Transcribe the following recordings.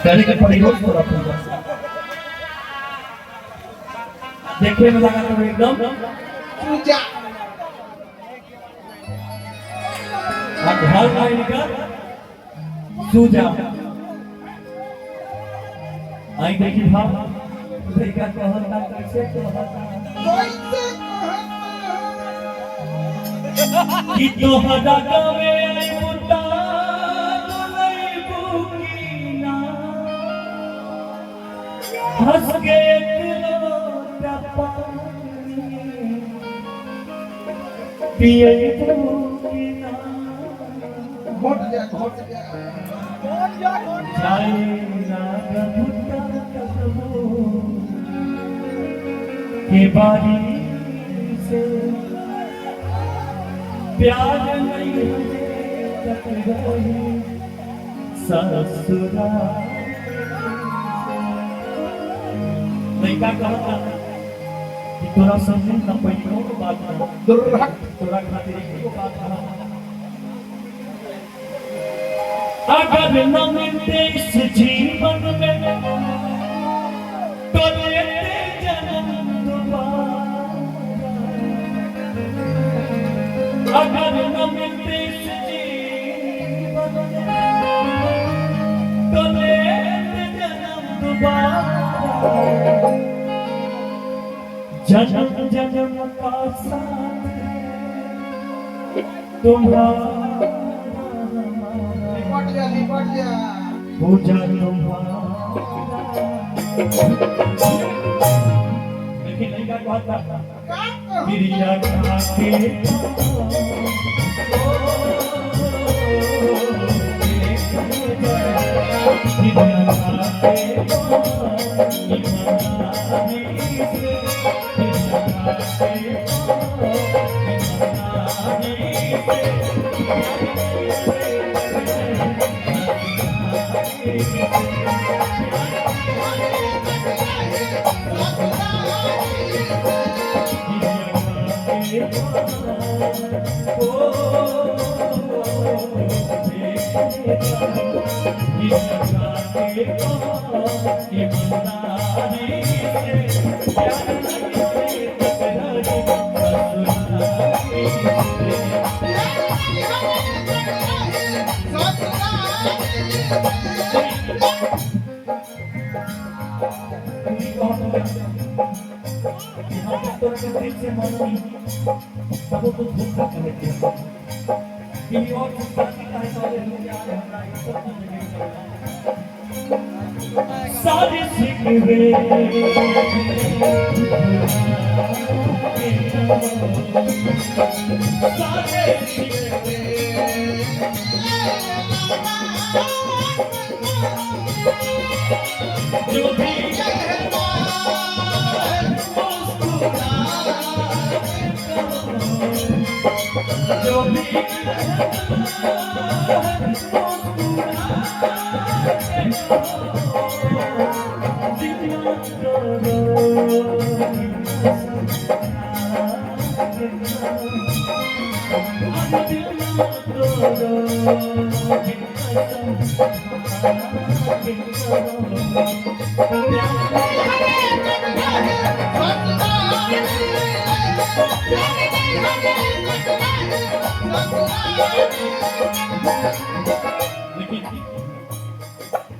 कहने के परिरोध को रखूंगा देखने में लगा तो एकदम पूजा घर लाइन का सूजा आई देखी भाव लड़का कहता कैसे कि तोहरा गावे आई मुद्दा नहीं बुकीना हंस के पिए बुकीना घोट जा जाए ना गबुता कसबो के बारी से प्यार नहीं ससुरा लड़का कहता कि तोरा समझ न पैनो बात तोरा खातिर एको बात कहा अगर न मिलते इस जीवन में तो लेते जन्म दोबारा अगर न मिलते इस जीवन में तो लेते जन्म दोबारा जन्म जन्म का साथ तुम्हारा पूजा तुम्हारा लेकिन लड़का कहता गिरिया खाके सारी सिकवे जो भी जो भी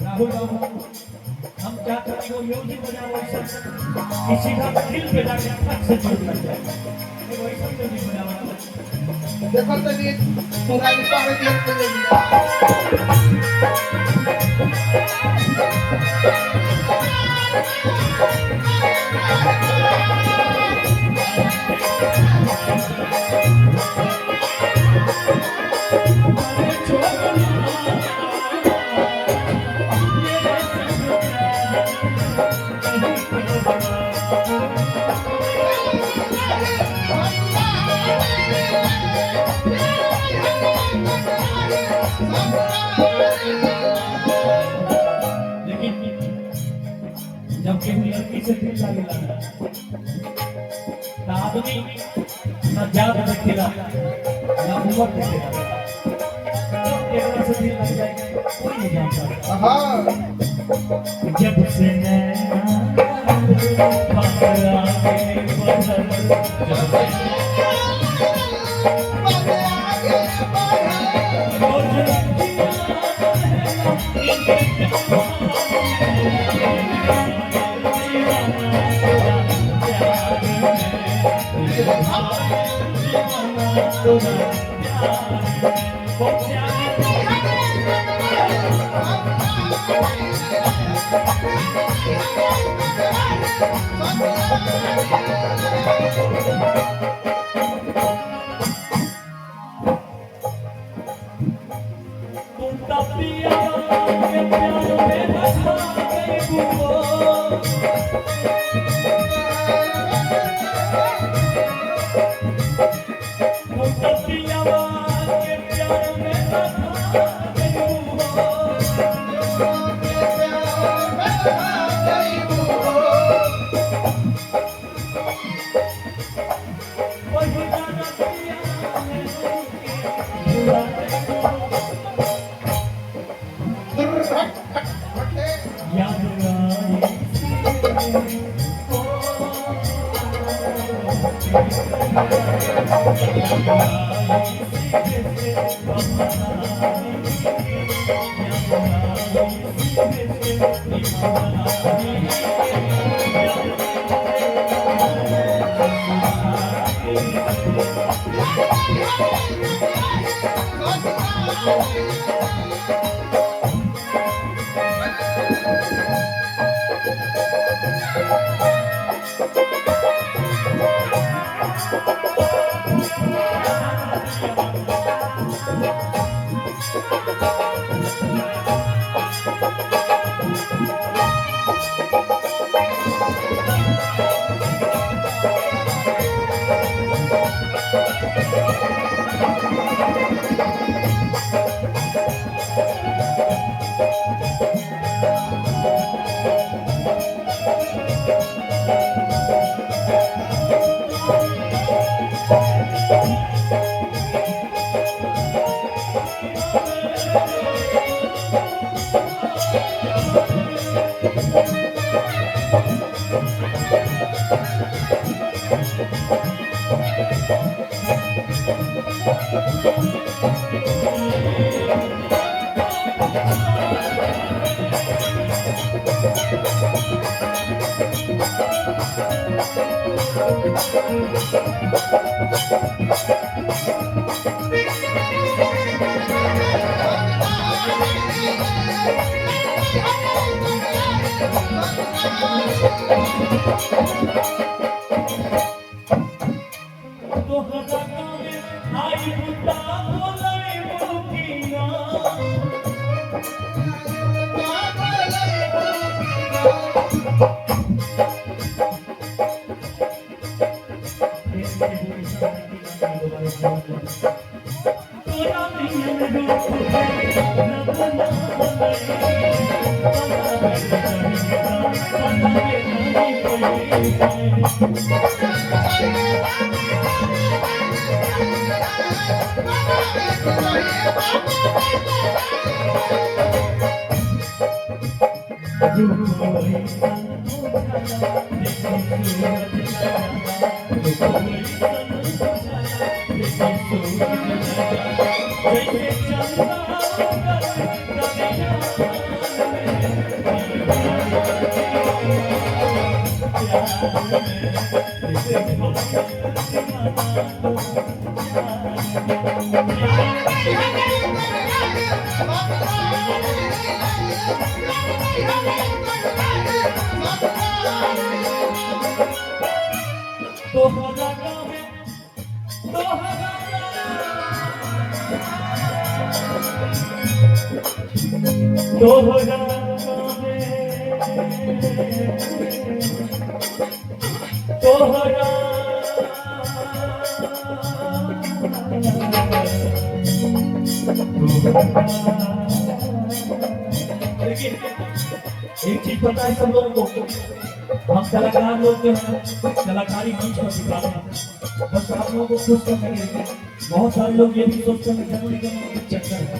राहुल हम क्या करें वो म्यूजिक बजाओ किसी का दिल पे जाके फट से जुड़ लग जाए वो ऐसा म्यूजिक बजाओ देखो तो ये पूरा लिखा जब केहू लड़की से दिल लागेला त आदमी न जात देखेला न उम्र देखेला जब एकरा से दिल लग जाए कोई नहीं जानता। हाँ जब से नैना बादल आगे बदल, जब से लेकिन एक चीज पता है सब लोगों को, हम कलाकार लोग जो है कलाकारी मंच पर सिखाते हैं। बस आप लोगों को खुश करने के लिए। बहुत सारे लोग ये भी सोचते हैं कि जरूरी करने के चक्कर है,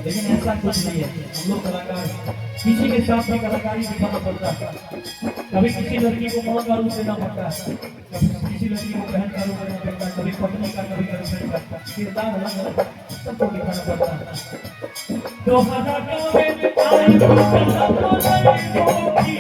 लेकिन ऐसा कुछ नहीं है। हम लोग कलाकार किसी के साथ भी कलाकारी दिखाना पड़ता है। कभी किसी लड़की को मां का रूप देना पड़ता है, कभी किसी लड़की को बहन का रूप देना पड़ता है, कभी पत्नी का, कभी गर्लफ्रेंड का। किरदार अलग अलग सबको दिखाना पड़ता है। तो हरा गावे आई तो हरा गावे आई